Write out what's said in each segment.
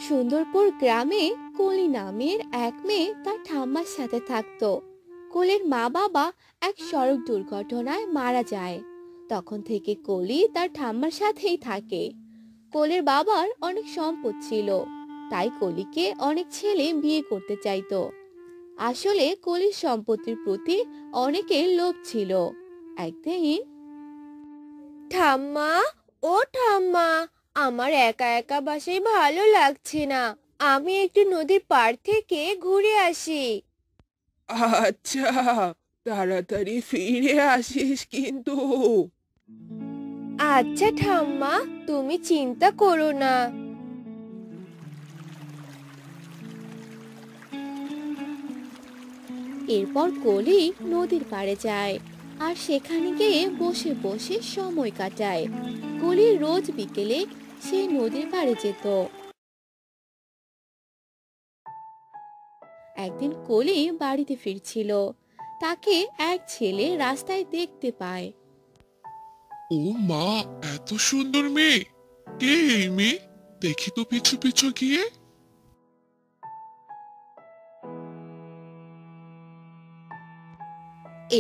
সুন্দরপুর গ্রামে কলি নামের এক মেয়ে তার ঠাম্মার সাথে থাকতো। কলির মা বাবা এক সড়ক দুর্ঘটনায় মারা যায়। তখন থেকে কলি তার ঠাম্মার সাথেই থাকে। কলির বাবার অনেক সম্পদ ছিল, তাই কলিকে অনেক ছেলে বিয়ে করতে চাইতো। আসলে কলির সম্পত্তির প্রতি অনেকের লোভ ছিল। একদিন, ঠাম্মা, ও ঠাম্মা, আমার একা একা বাসায় ভালো লাগছে না। আমি একটু নদীর পাড় থেকে ঘুরে আসি। আচ্ছা, তাড়াতাড়ি ফিরে আসিস কিন্তু। আচ্ছা ঠাম্মা, তুমি চিন্তা করো না। এরপর কলি নদীর পাড়ে যায় আর সেখানে গিয়ে বসে বসে সময় কাটায়। কলি রোজ বিকেলে সেই নদীর পাড়ে যেত। একদিন কলি বাড়িতে ফিরছিল, তাকে এক ছেলে রাস্তায় দেখতে পায়। ও মা, এত সুন্দর মেয়ে! কে এই মেয়ে? দেখি তো পিছু পিছু গিয়ে।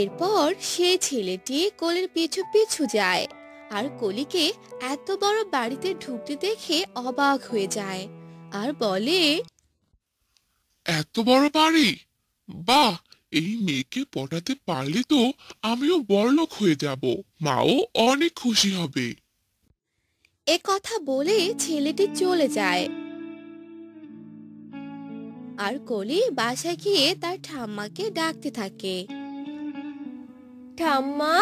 এরপর সেই ছেলেটি কলির পিছু পিছু যায় আর কলিকে এত বড় বাড়িতে ঢুকতে দেখে অবাক হয়ে যায় আর বলে, এত বড় বাড়ি! বাহ, এই মেয়েকে পটাতে পারলে তো আমিও বড়লোক হয়ে যাব। মাও অনেক খুশি হবে। এ কথা বলে ছেলেটি চলে যায়। আর কলি বাসায় গিয়ে তার ঠাম্মাকে ডাকতে থাকে। ঠাম্মা,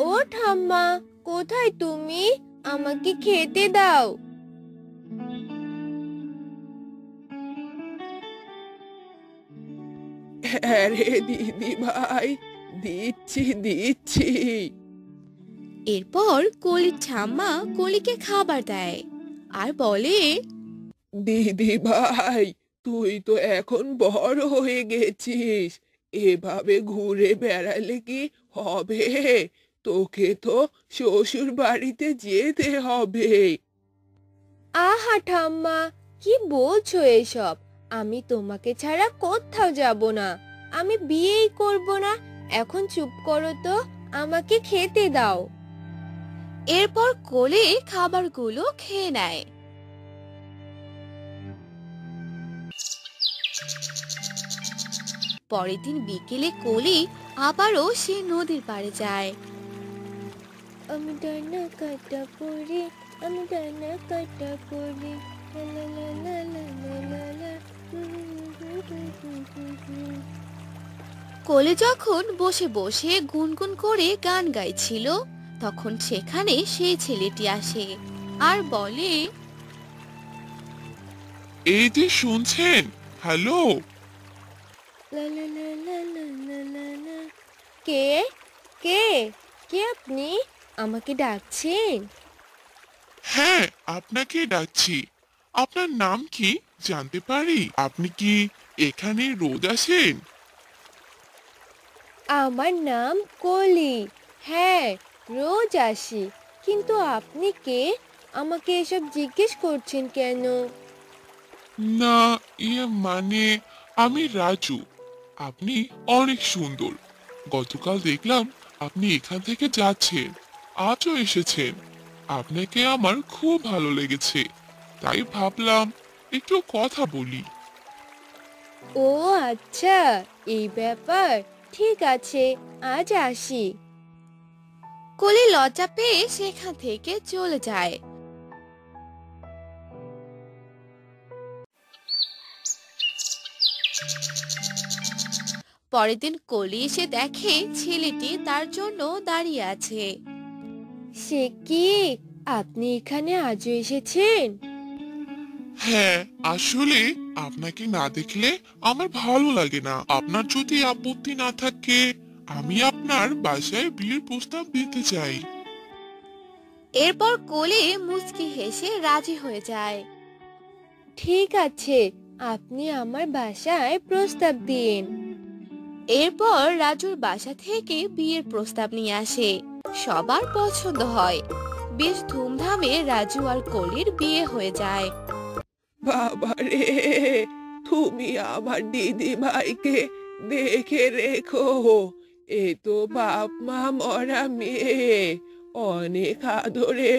ও ঠাম্মা, কোথায় তুমি? আমাকে খেতে দাও। হ্যাঁ রে দিদি ভাই, দিচ্ছি দিচ্ছি। এরপর কলির ঠাম্মা কলিকে খাবার দেয় আর বলে, দিদি ভাই, তুই তো এখন বড় হয়ে গেছিস, এভাবে ঘুরে বেড়ালে কি হবে? তোকে তো শ্বশুর বাড়িতে যেতে হবে। আহা ঠাম্মা, কি বলছো এসব? আমি তোমাকে ছাড়া কোথাও যাব না। আমি বিয়েই করব না। এখন চুপ করো তো, আমাকে খেতে দাও। এরপর কলি খাবারগুলো খেয়ে নেয়। পরের দিন বিকেলে কলি আবারও সে নদীর পাড়ে যায়। আমি ডানা কাটা পড়ি, আমি ডানা কাটা পড়ি, লা লা লা লা লা লা লা। কলি যখন বসে বসে গুনগুন করে গান গাইছিল, তখন সেখানে সেই ছেলেটি আসে আর বলে, এই যে শুনছেন, হ্যালো। লা লা লা লা লা লা লা লা। কে কে কে আপনি? আমাকে ডাকছেন? হ্যাঁ, আপনাকে ডাকছি। আপনার নাম কি জানতে পারি? আপনি কি এখানে রোজ আসেন? আমার নাম কলি। হ্যাঁ, রোজ আসি। কিন্তু আপনি কে? আমাকে এসব জিজ্ঞেস করছেন কেন? না, মানে আমি রাজু। আপনি অনেক সুন্দর। গতকাল দেখলাম আপনি এখান থেকে যাচ্ছেন, আজও এসেছেন। আপনাকে আমার খুব ভালো লেগেছে, তাই ভাবলাম একটু কথা বলি। ও আচ্ছা, এই ব্যাপার। ঠিক আছে, আজ আসি। কলি লজ্জা পেয়ে সেখান থেকে চলে যায়। পরের দিন কলি এসে দেখে ছেলেটি তার জন্য দাঁড়িয়ে আছে। সে কি, আপনি এখানে আজও এসেছেন? হ্যাঁ, আসলে আপনাকে না দেখলে আমার ভালো লাগে না। আপনার যদি আপত্তি না থাকে, আমি আপনার বাসায় বিয়ের প্রস্তাব দিতে চাই। এরপর কলি মুচকি হেসে রাজি হয়ে যায়। ঠিক আছে, আপনি আমার বাসায় প্রস্তাব দিন। এরপর রাজুর বাসা থেকে বিয়ের প্রস্তাব নিয়ে আসে। সবার পছন্দ হয়। বেশ ধুমধামে রাজু আর কলির বিয়ে হয়ে যায়। বাবা রে, তুমি আমার দিদি ভাইকে দেখে রেখো। এ তো বাপ মা মরা মেয়ে, অনেক আদরে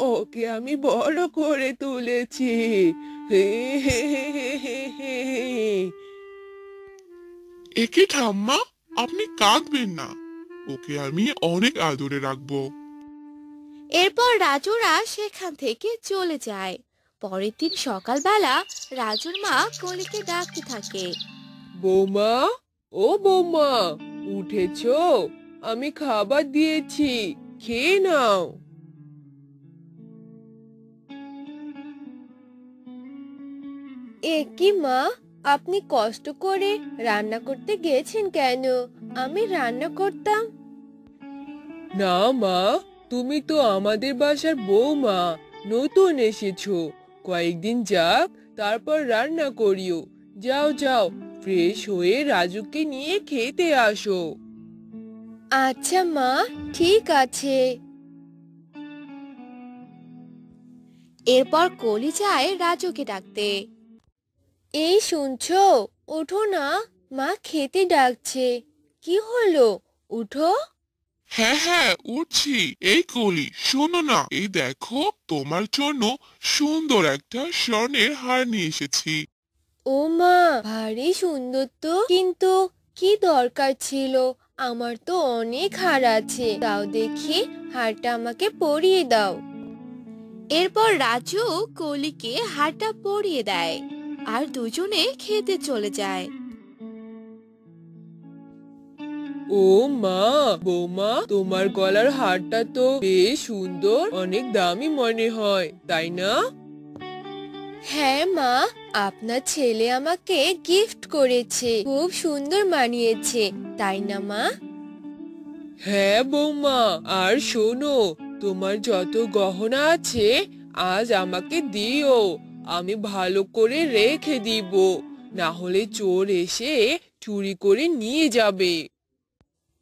ওকে আমি বড় করে তুলেছি। হে হে হে হে হে। একে ঠাম্মা, আপনি কাঁদবেন না, ওকে আমি অনেক আদরে রাখবো। এরপর রাজুরা সেখান থেকে চলে যায়। পরের দিন সকালবেলা রাজুর মা কলিকে ডাকতে থাকে। বৌমা, ও বৌমা, উঠেছো? আমি খাবার দিয়েছি, খেয়ে নাও। এ কি মা, আপনি কষ্ট করে রান্না করতে গেছেন কেন? আমি রান্না করতাম। না মা, তুমি তো আমাদের বাসার বৌমা, নতুন এসেছো। কয়েকদিন যাক, তারপর রান্না করিও। যাও যাও, ফ্রেশ হয়ে রাজুকে নিয়ে খেতে আসো। আচ্ছা মা, ঠিক আছে। এরপর কলি যায় রাজুকে ডাকতে। এই শুনছো, ওঠো না, মা খেতে ডাকছে। কি হলো, উঠো। হ্যাঁ হ্যাঁ, উঠছি। এই কলি, শোনো না, এই দেখো, তোমার জন্য সুন্দর একটা স্বর্ণের হার নিয়ে এসেছি। ও মা, ভারী সুন্দর তো, কিন্তু কি দরকার ছিল? আমার তো অনেক হার আছে, দাও দেখি, হারটা আমাকে পরিয়ে দাও। এরপর রাজু কলিকে হারটা পরিয়ে দেয় আর দুজনে খেতে চলে যায়। ও মা, বৌমা, তোমার গলার হারটা তো বেশ সুন্দর, অনেক দামি মনে হয়, তাই না? হ্যাঁ মা, আপনার ছেলে আমাকে গিফট করেছে, খুব সুন্দর মানিয়েছে, তাই না মা? হ্যাঁ বৌমা, আর শোনো, তোমার যত গহনা আছে আজ আমাকে দিও, আমি ভালো করে রেখে দিব, না হলে চোর এসে চুরি করে নিয়ে যাবে।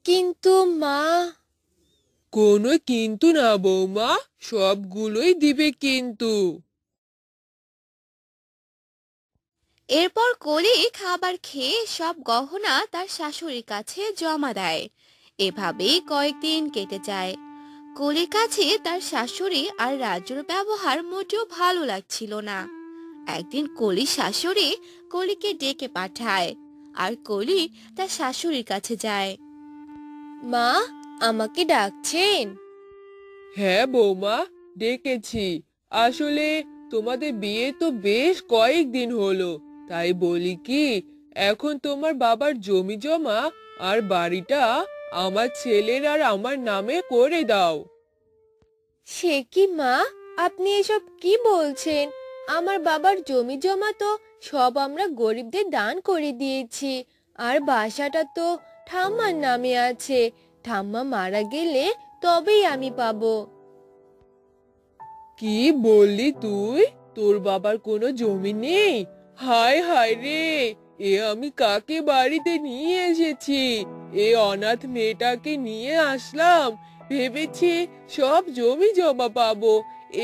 কিন্তু মা। কোনো কিন্তু না বৌমা, সবগুলোই দিবে কিন্তু। এরপর কলি খাবার খেয়ে সব গহনা তার শাশুড়ির কাছে জমা দেয়। এভাবেই কয়েকদিন কেটে যায়। কলির কাছে তার শাশুড়ি আর রাজুর ব্যবহার মোটেও ভালো লাগছিল না। একদিন কলির শাশুড়ি কলিকে ডেকে পাঠায় আর কলি তার শাশুড়ির কাছে যায়। মা, আমাকে ডাকছেন? হ্যাঁ বৌমা, ডেকেছি। আসলে তোমাদের বিয়ে তো বেশ কয়েকদিন হলো, তাই বলি কি, এখন তোমার বাবার জমি জমা আর বাড়িটা আমার ছেলের আর আমার নামে করে দাও। সে কি মা, আপনি এসব কি বলছেন? আমার বাবার জমি জমা তো সব আমরা গরিবদের দান করে দিয়েছি, আর বাসাটা তো ঠাম্মার নামে আছে। ঠাম্মা মারা গেলে তবেই আমি পাবো। কি বললি তুই? তোর বাবার কোনো জমি নেই? হায় হায় রে, এ আমি কাকে বাড়িতে নিয়ে এসেছি? এ অনাথ মেয়েটাকে নিয়ে আসলাম, ভেবেছি সব জমি জমা পাবো,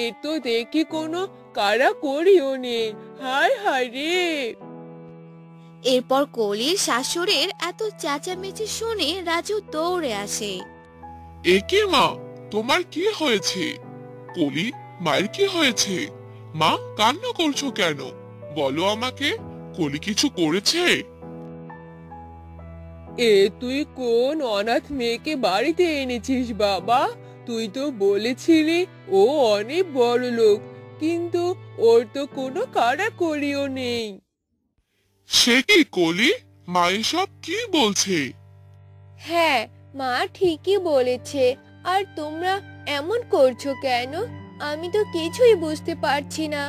এ তো দেখি কোনো কারা করিও নেই। হায় হায় রে। এরপর কলির শাশুড়ির এত চেঁচামেচি শুনে রাজু দৌড়ে আসে। একে মা, তোমার কি হয়েছে? কলি, মায়ের কি হয়েছে? মা, কান্না করছো কেন? বলো আমাকে, কলি কিছু করেছে? এ তুই কোন অনাথ মেয়েকে বাড়িতে এনেছিস বাবা? তুই তো বলেছিলি ও অনেক বড় লোক, কিন্তু ওর তো কোনো কাড়াকড়িও নেই। সে কি কলি, মা এসব কি বলছে? হ্যাঁ, মা ঠিকই বলেছে। আর তোমরা এমন করছো কেন? আমি তো কিছুই বুঝতে পারছি না।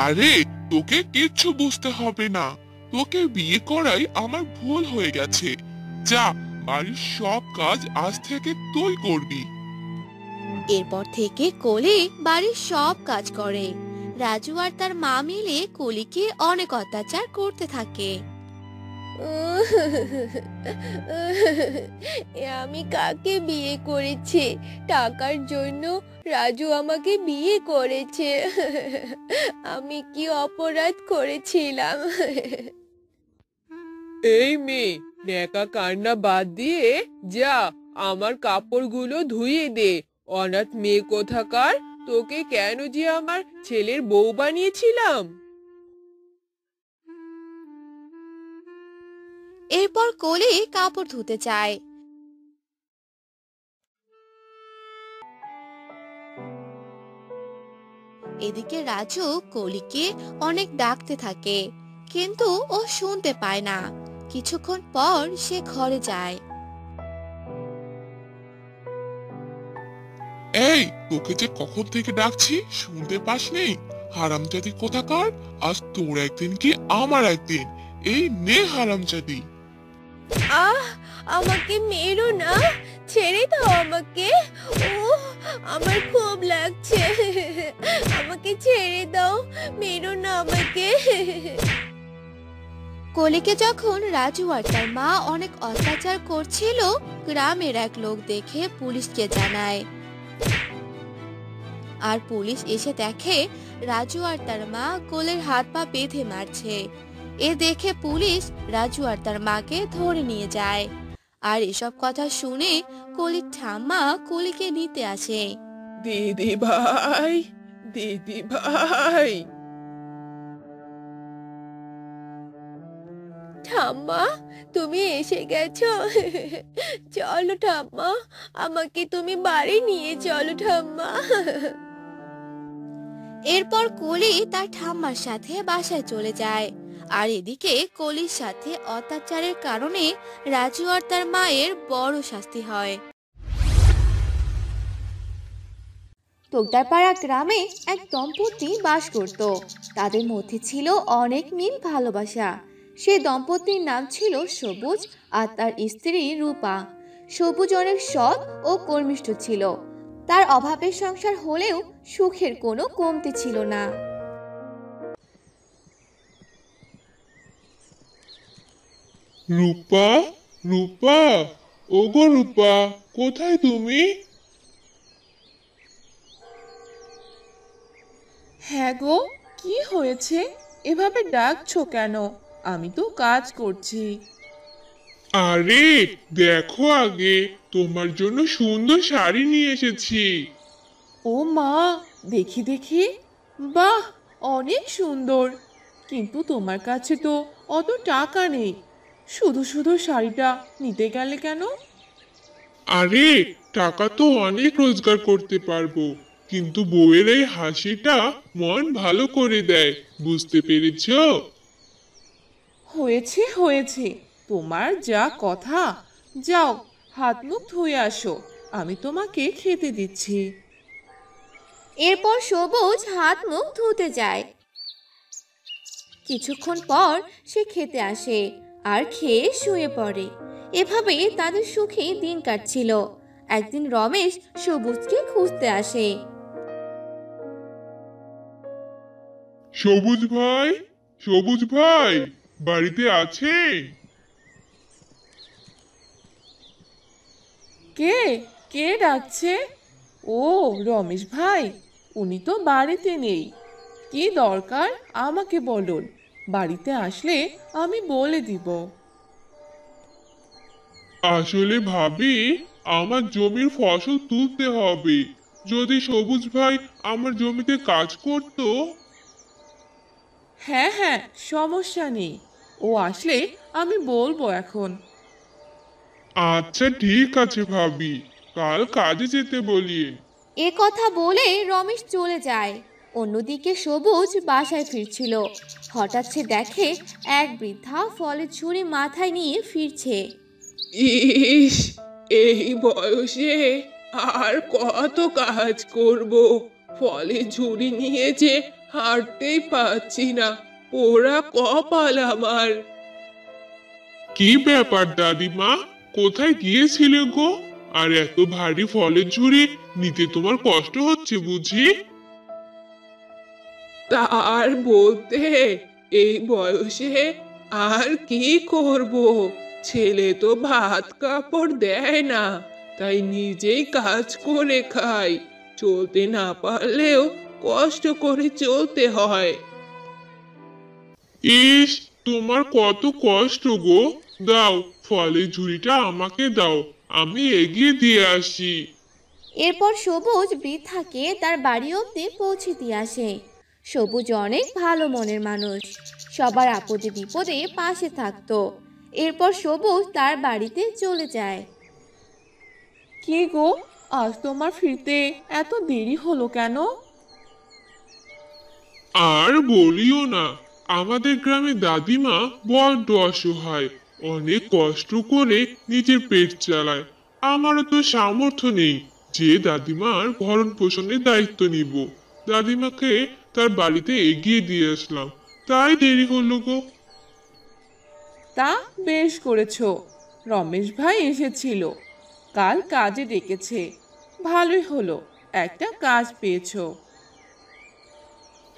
আরে, তোকে কিচ্ছু বুঝতে হবে না, তোকে বিয়ে করাই আমার ভুল হয়ে গেছে। যা, বাড়ির সব কাজ আজ থেকে তুই করবি। এরপর থেকে কলি বাড়ির সব কাজ করে। রাজু আর তার মা মিলে কলিকে অনেক অত্যাচার করতে থাকে। এ আমি কাকে বিয়ে করেছি? টাকার জন্য রাজু আমাকে বিয়ে করেছে। আমি কি অপরাধ করেছিলাম? এই মেয়ে, ন্যাকা কান্না বাদ দিয়ে যা আমার কাপড়গুলো ধুইয়ে দে। অনাথ মেয়ে কোথাকার, তোকে কেন যে আমার ছেলের বউ বানিয়েছিলাম। এরপর কলি কাপড় ধুতে চায়। এদিকে রাজু কলিকে অনেক ডাকতে থাকে, কিন্তু ও শুনতে পায় না। কিছুক্ষণ পর সে ঘরে যায়। এই, তোকে যে কখন থেকে ডাকছি, শুনতে পাসনি? হারামজাদি কোথাকার, আজ তোর একদিন কি আমার একদিন। এই নে হারামজাদি। আহ, আমাকে মেরো না, ছেড়ে দাও আমাকে। ও, আমার খুব লাগছে। আমাকে ছেড়ে দাও, মেরো না আমাকে। কলিকে যখন রাজু আর তার মা অনেক অত্যাচার করছিল, গ্রামের এক লোক দেখে পুলিশকে জানায়। আর পুলিশ এসে দেখে রাজু আর তার মা কোলের হাত পা বেঁধে মারছে। এ দেখে পুলিশ রাজু আর তার মাকে ধরে নিয়ে যায়। আর এসব কথা শুনে কলির ঠাম্মা কলিকে নিতে আসে। দিদি ভাই, দিদি ভাই। ঠাম্মা, তুমি এসে গেছো? চলো ঠাম্মা, আমাকে তুমি বাড়ি নিয়ে চলো ঠাম্মা। এরপর কলি তার ঠাম্মার সাথে বাসায় চলে যায়। আর এদিকে কলির সাথে অত্যাচারের কারণে রাজু আর তার মায়ের বড় শাস্তি হয়। তোগদারপাড়া গ্রামে এক দম্পতি বাস করত। তাদের মধ্যে ছিল অনেক মিল ভালোবাসা। সেই দম্পতির নাম ছিল সবুজ আর তার স্ত্রী রূপা। সবুজ অনেক সৎ ও কর্মিষ্ঠ ছিল। তার অভাবের সংসার হলেও সুখের কোনো কমতি ছিল না। রূপা, রূপা, ওগো রূপা, কোথায় তুমি? হ্যাঁ গো, কি হয়েছে? এভাবে ডাকছো কেন? আমি তো কাজ করছি। আরে দেখো, আগে তোমার জন্য সুন্দর শাড়ি নিয়ে এসেছি। ও মা, দেখি দেখি। বাহ, অনেক সুন্দর। কিন্তু তোমার কাছে তো অত টাকা নেই। শুধু শুধু শাড়িটা নিতে গেলে কেন? আরে টাকা তো অনেক রোজগার করতে পারবো, কিন্তু বউয়ের এই হাসিটা মন ভালো করে দেয়, বুঝতে পেরেছো? হয়েছে হয়েছে, তোমার যা কথা। যাও, হাত মুখ ধুয়ে আসো, আমি তোমাকে খেতে দিচ্ছি। এরপর সবুজ হাত মুখ ধুতে যায়। কিছুক্ষণ পর সে খেতে আসে আর খেয়ে শুয়ে পড়ে। এভাবে তাদের সুখে দিন কাটছিল। একদিন রমেশ সবুজকে খুঁজতে আসে। সবুজ ভাই, সবুজ ভাই, বাড়িতে আছে? কে কে ডাকছে? ও, রমেশ ভাই, উনি তো বাড়িতে নেই। কি দরকার আমাকে বলুন, বাড়িতে আসলে আমি বলে দিব। আসলে ভাবি, আমার জমির ফসল তুলতে হবে। যদি সবুজ ভাই আমার জমিতে কাজ করতো। হ্যাঁ হ্যাঁ, সমস্যা নেই, ও আসলে আমি বলবো এখন। আচ্ছা ঠিক আছে ভাবি, কাল কাজে যেতে বলিয়ে। এ কথা বলে রমেশ চলে যায়। অন্যদিকে সবুজ বাসায় ফিরছিল। হঠাৎ সে দেখে এক বৃদ্ধা ফলের ঝুড়ি মাথায় নিয়ে ফিরছে। ইস, এই বয়সে আর কত কাজ করব? ফলে ঝুড়ি নিয়ে যে হাঁটতেই পাচ্ছি না। ওরা কপাল আমার। কি ব্যাপার দাদিমা, কোথায় গিয়েছিলে গো? আর এত ভারী ফলের ঝুড়ি নিতে তোমার কষ্ট হচ্ছে বুঝি? তার বলতে, এই বয়সে আর কি করব, ছেলে তো ভাত কাপড় দেয় না, তাই নিজেই কাজ করে খাই। চলতে না পারলেও কষ্ট করে চলতে হয়। ইস, তোমার কত কষ্ট গো। দাও, ফলের ঝুড়িটা আমাকে দাও, আমি এগিয়ে দিয়ে আসি। এরপর সবুজ বৃদ্ধাকে তার বাড়ি অবধি পৌঁছে দিয়ে আসে। সবুজ অনেক ভালো মনের মানুষ, সবার আপদে বিপদে পাশে থাকতো। এরপর সবুজ তার বাড়িতে চলে যায়। কি গো, আজ তোমার ফিরতে এত দেরি হলো কেন? আর বলিও না, আমাদের গ্রামে দাদিমা বড্ড অসহায়, অনেক কষ্ট করে নিজের পেট চালায়। আমারও তো সামর্থ্য নেই যে দাদিমার ভরণ পোষণের দায়িত্ব নিব। দাদিমাকে তার বাড়িতে এগিয়ে দিয়ে আসলাম, তাই দেরি হলো গো। তা বেশ করেছো, রমেশ ভাই এসেছিল, কাল কাজে ডেকেছে। ভালোই হলো, একটা কাজ পেয়েছো।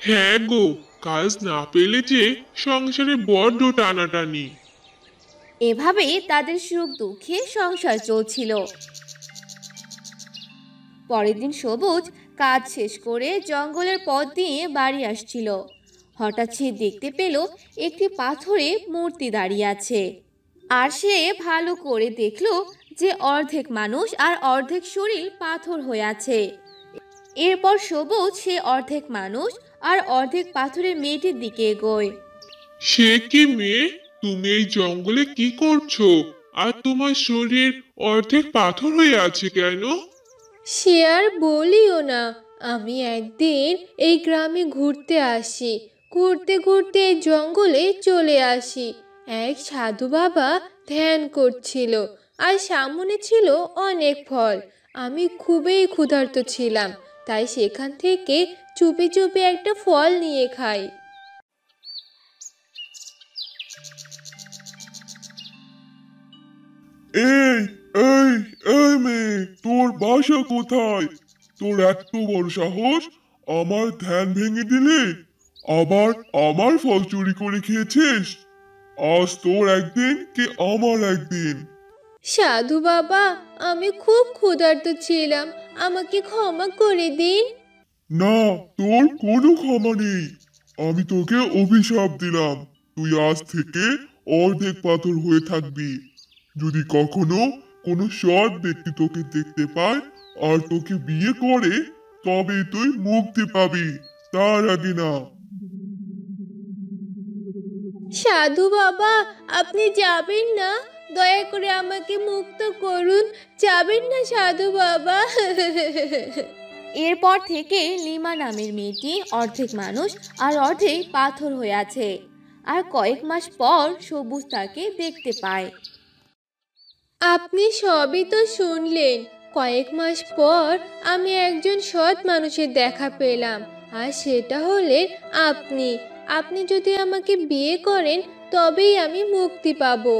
হ্যাঁ গো, কাজ না পেলে যে সংসারে বড্ড টানাটানি। এভাবে তাদের সুখ দুঃখে সংসার চলছিল। পরের দিন সবুজ কাজ শেষ করে জঙ্গলের পথ দিয়ে বাড়ি আসছিল। হঠাৎ সে দেখতে পেল একটি পাথরে মূর্তি দাঁড়িয়ে আছে। আর সে ভালো করে দেখল যে অর্ধেক মানুষ আর অর্ধেক শরীর পাথর হয়ে আছে। এরপর সবুজ সে অর্ধেক মানুষ আর অর্ধেক পাথরের মেয়েটির দিকে এগোয়। সে কি মেয়ে, তুমি এই জঙ্গলে কি করছো? আর তোমার শরীর অর্ধেক পাথর হয়ে আছে কেন? সে আর বলিও না, আমি একদিন এই গ্রামে ঘুরতে আসি, ঘুরতে ঘুরতে এই জঙ্গলে চলে আসি। এক সাধু বাবা ধ্যান করছিল, আর সামনে ছিল অনেক ফল। আমি খুবই ক্ষুধার্ত ছিলাম, তাই সেখান থেকে চুপি চুপি একটা ফল নিয়ে খাই। এই এই এই মেয়ে, তোর বাসা কোথায়? তোর এত বড় সাহস, আমার ধ্যান ভেঙে দিলে, আবার আমার ফল চুরি করে খেয়েছিস। আজ তোর একদিন কি আমার একদিন। সাধু বাবা, আমি খুব ক্ষুধার্ত ছিলাম, আমাকে ক্ষমা করে দিন। না, তোর কোনো ক্ষমা নেই। আমি তোকে অভিশাপ দিলাম, তুই আজ থেকে অর্ধেক পাথর হয়ে থাকবি। যদি কখনো কোনো সৎ ব্যক্তি তোকে দেখতে পায় আর তোকে বিয়ে করে, তবে তুই মুক্তি পাবি, তার আগে না। সাধু বাবা, আপনি যাবেন না? দয়া করে আমাকে মুক্ত করুন, যাবেন না সাধু বাবা? এরপর থেকে লিমা নামের মেয়েটি অর্ধেক মানুষ আর অর্ধেক পাথর হয়ে আছে। আর কয়েক মাস পর সবুজ তাকে দেখতে পায়। আপনি সবই তো শুনলেন। কয়েক মাস পর আমি একজন সৎ মানুষের দেখা পেলাম, আর সেটা হলেন আপনি। আপনি যদি আমাকে বিয়ে করেন, তবেই আমি মুক্তি পাবো।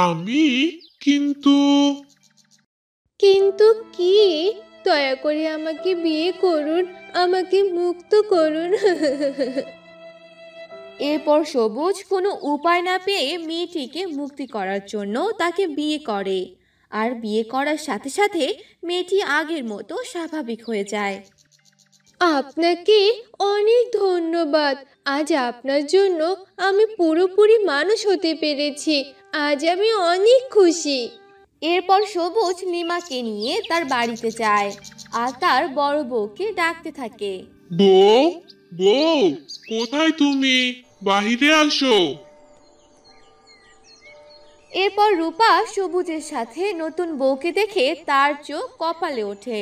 আমি কিন্তু কিন্তু কি? দয়া করে আমাকে বিয়ে করুন, আমাকে মুক্ত করুন। এরপর সবুজ কোনো উপায় না পেয়ে মেয়েটিকে মুক্তি করার জন্য তাকে বিয়ে করে। আর বিয়ে করার সাথে সাথে মেয়েটি আগের মতো স্বাভাবিক হয়ে যায়। আপনাকে অনেক ধন্যবাদ। আজ আপনার জন্য আমি পুরোপুরি মানুষ হতে পেরেছি। আজ আমি অনেক খুশি। এরপর সবুজ লিমাকে নিয়ে তার বাড়িতে যায় আর তার বড় বউকে ডাকতে থাকে। বউ, বউ, কোথায় তুমি? বাহিরে আসো। এরপর রূপা সবুজের সাথে নতুন বউকে দেখে তার চোখ কপালে ওঠে।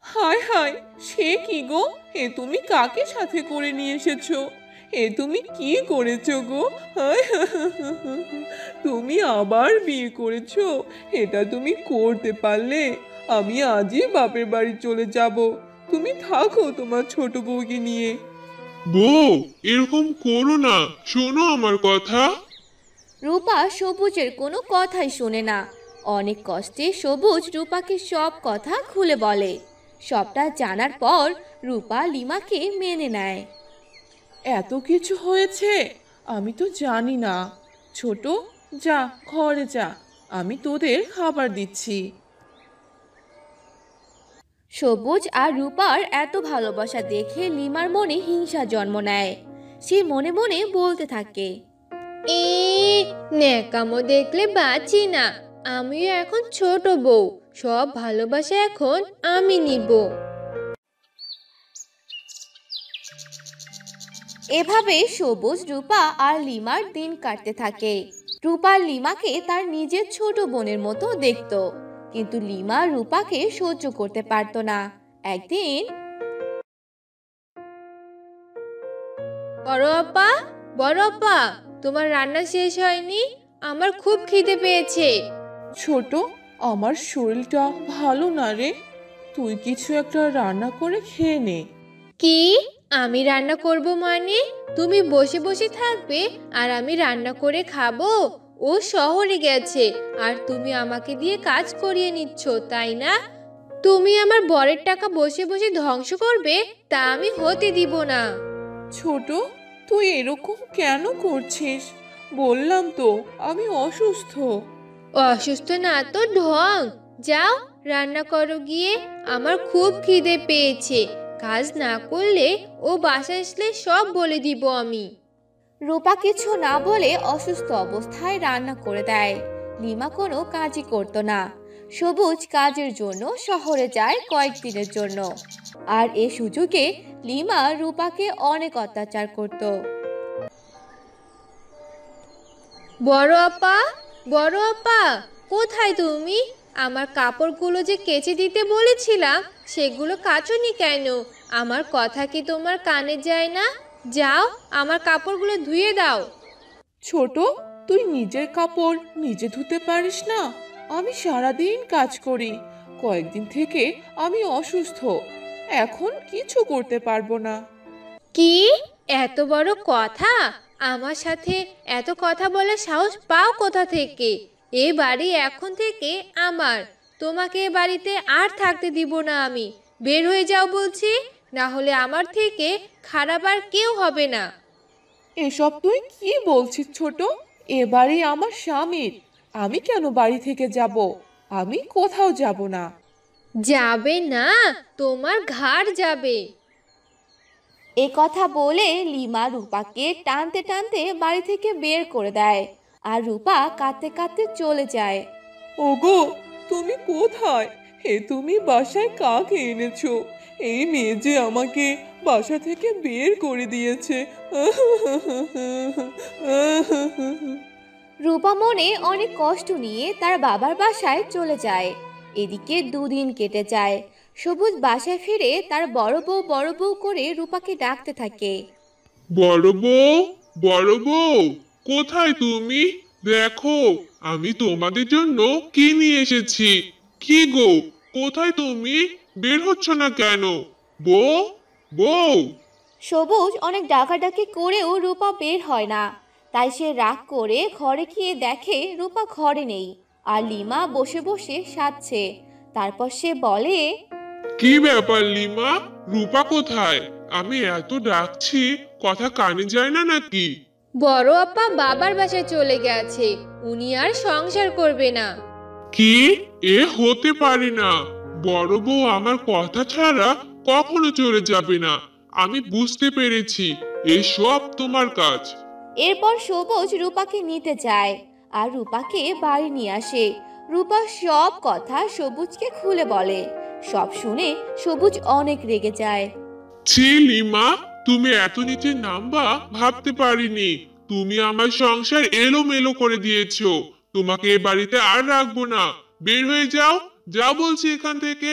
হায় হায়, সে কি গো, এ তুমি কাকে সাথে করে নিয়ে এসেছো? এ তুমি কি করেছো গো? হায়, তুমি আবার বিয়ে করেছো? এটা তুমি করতে পারলে? আমি আজই বাপের বাড়ি চলে যাব, তুমি থাকো তোমার ছোট বউকে নিয়ে। বউ, এরকম করো না, শোনো আমার কথা। রূপা সবুজের কোনো কথাই শোনে না। অনেক কষ্টে সবুজ রূপাকে সব কথা খুলে বলে। সবটা জানার পর রূপা লিমাকে মেনে নেয়। এত কিছু হয়েছে, আমি তো জানি না। ছোট, যা ঘরে যা, আমি তোদের খাবার দিচ্ছি। সবুজ আর রূপার এত ভালোবাসা দেখে লিমার মনে হিংসা জন্ম নেয়। সে মনে মনে বলতে থাকে, ন্যাকামো দেখলে বাঁচি না, আমিও এখন ছোট বউ, সব ভালোবাসা এখন আমি নিব। এভাবে সবুজ, রূপা আর লিমার দিন কাটতে থাকে। রূপা লিমাকে তার নিজের ছোট বোনের মতো দেখতো, কিন্তু লিমা রূপাকে সহ্য করতে পারতো না। একদিন, বড় আপা, তোমার রান্না শেষ হয়নি? আমার খুব খিদে পেয়েছে। ছোট, আমার শরীরটা ভালো না রে, তুই কিছু একটা রান্না করে খেয়ে নে। কি? আমি রান্না করব মানে? তুমি বসে বসে থাকবে আর আমি রান্না করে খাবো? ও শহরে গেছে আর তুমি আমাকে দিয়ে কাজ করিয়ে নিচ্ছ, তাই না? তুমি আমার বরের টাকা বসে বসে ধ্বংস করবে, তা আমি হতে দিব না। ছোট, তুই এরকম কেন করছিস? বললাম তো আমি অসুস্থ। অসুস্থ না তো ঢং। যাও রান্না করো গিয়ে, আমার খুব খিদে পেয়েছে। কাজ না করলে ও বাসায় আসলে সব বলে দিব আমি। রূপা কিছু না বলে অসুস্থ অবস্থায় রান্না করে দেয়। লিমা কোনো কাজই করতো না। সবুজ কাজের জন্য শহরে যায় কয়েকদিনের জন্য, আর এ সুযোগে লিমা রূপাকে অনেক অত্যাচার করত। বড় আপা, কোথায় তুমি? আমার কাপড়গুলো যে কেচে দিতে বলেছিলাম, সেগুলো কাচোনি কেন? আমার কথা কি তোমার কানে যায় না? যাও আমার কাপড়গুলো ধুয়ে দাও। ছোট, তুই নিজের কাপড় নিজে ধুতে পারিস না? আমি সারাদিন কাজ করি, কয়েকদিন থেকে আমি অসুস্থ, এখন কিছু করতে পারবো না। কি? এত বড় কথা? আমার সাথে এত কথা বলার সাহস পাও কোথা থেকে? এ বাড়ি এখন থেকে আমার, তোমাকে এ বাড়িতে আর থাকতে দিব না আমি। বের হয়ে যাও বলছি, না হলে আমার থেকে খারাপ আর কেউ হবে না। এসব তুই কি বলছিস ছোট? এ বাড়ি আমার স্বামীর, আমি কেন বাড়ি থেকে যাব? আমি কোথাও যাব না। যাবে না? তোমার ঘাড় যাবে। এ কথা বলে লিমা রূপাকে টানতে টানতে বাড়ি থেকে বের করে দেয়, আর রূপা কাঁদতে কাঁদতে চলে যায়। ওগো, তুমি কোথায়? তুমি বাসায় কাকে এনেছো? এই মেয়ে যে আমাকে বাসা থেকে বের করে দিয়েছে। রূপা মনে অনেক কষ্ট নিয়ে তার বাবার বাসায় চলে যায়। এদিকে দুদিন কেটে যায়। সবুজ বাসায় ফিরে তার বড় বউ করে রূপাকে ডাকতে থাকে। বড় বউ, কোথায় তুমি? দেখো, আমি তোমাদের জন্য কি নিয়ে এসেছি। কি গো, কোথায় তুমি? বের হচ্ছ না কেন? বউ, বউ। সবুজ অনেক ডাকাডাকি করেও রূপা বের হয় না। তাই সে রাগ করে ঘরে গিয়ে দেখে রূপা ঘরে নেই, আর লিমা বসে বসে সাজছে। তারপর সে বলে, কি ব্যাপার লিমা, রূপা কোথায়? আমি এত ডাকছি, কথা কানে যায় না নাকি? বড় আপা বাবার বাসায় চলে গেছে, উনি আর সংসার করবে না। কি? এ হতে পারে না। বড় বউ আমার কথা ছাড়া কখনো চলে যাবে না। আমি বুঝতে পেরেছি, এসব তোমার কাজ। এরপর সবুজ রূপাকে নিতে যায় আর রূপাকে বাড়ি নিয়ে আসে। রূপা সব কথা সবুজকে খুলে বলে। সব শুনে সবুজ অনেক রেগে যায়। ছি লিমা, তুমি এত নিচে নামবা ভাবতে পারিনি। তুমি আমার সংসার এলোমেলো করে দিয়েছো। তোমাকে এ বাড়িতে আর রাখবো না। বের হয়ে যাও, যা বলছি এখান থেকে।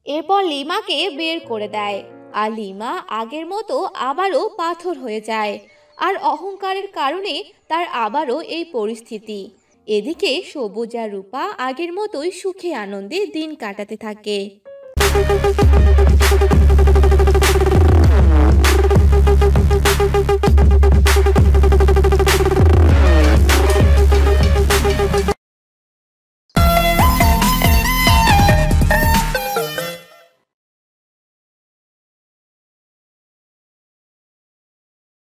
এরপর লিমাকে বের করে দেয়, আর লিমা আগের মতো আবারও পাথর হয়ে যায়। আর অহংকারের কারণে তার আবারও এই পরিস্থিতি। এদিকে সবুজ আর রূপা আগের মতোই সুখে আনন্দে দিন কাটাতে থাকে।